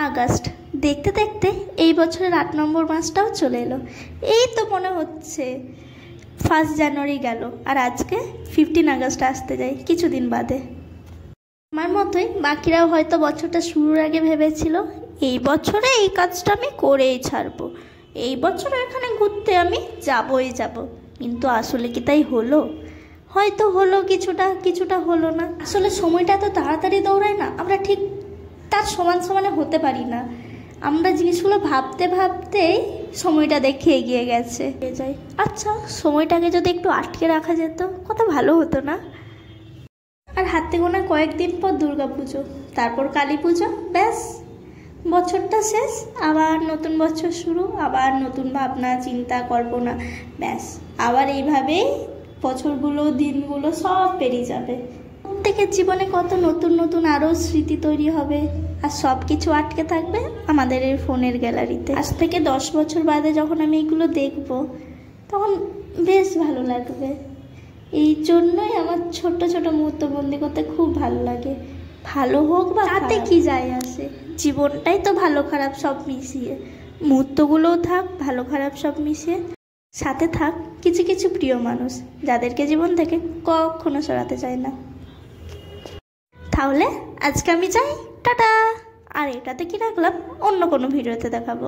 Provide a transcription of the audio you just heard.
August দেখতে দেখতে এই বছরের 8 নম্বর মাসটাও চলে এলো। এই তো মনে হচ্ছে 1 জানুয়ারি গেল, আর আজকে 15 আগস্ট আসতে যায় কিছুদিন বাদে। আমার মতোই বাকিরাও হয়তো বছরটা শুরুর আগে ভেবেছিল এই বছরে এই কাজটা আমি করেই ছাড়বো, এই বছর এখানে ঘুরতে আমি যাবই যাব। কিন্তু আসলে কি তাই হলো? হয়তো হলো, কিছুটা কিছুটা হলো না। আসলে সময়টা এত তাড়াতাড়ি দৌড়ায় না, আমরা ঠিক তার সমান সমানে হতে পারি না। আমরা জিনিসগুলো ভাবতে ভাবতেই সময়টা দেখে এগিয়ে গেছে যাই। আচ্ছা, সময়টাকে যদি একটু আটকে রাখা যেত কত ভালো হতো না? আর হাতে গোনা কয়েকদিন পর দুর্গাপুজো, তারপর কালী পুজো, ব্যাস বছরটা শেষ, আবার নতুন বছর শুরু, আবার নতুন ভাবনা চিন্তা কল্পনা, ব্যাস আবার এইভাবেই বছরগুলো দিনগুলো সব পেরিয়ে যাবে। প্রত্যেকের জীবনে কত নতুন নতুন আরও স্মৃতি তৈরি হবে, আর সব কিছু আটকে থাকবে আমাদের এই ফোনের গ্যালারিতে। আজ থেকে 10 বছর বাদে যখন আমি এগুলো দেখব তখন বেশ ভালো লাগবে। এই জন্যই আমার ছোট ছোট মুহূর্ত বন্দি করতে খুব ভালো লাগে। ভালো হোক বা তাতে কি যায় আসে, জীবনটাই তো ভালো খারাপ সব মিশিয়ে। মুহূর্তগুলোও থাক ভালো খারাপ সব মিশিয়ে, সাথে থাক কিছু কিছু প্রিয় মানুষ যাদেরকে জীবন থেকে কখনো সরাতে চায় না। তাহলে আজকে আমি যাই, টাটা। আর এটাতে কি রাখলাম অন্য কোনো ভিডিওতে দেখাবো।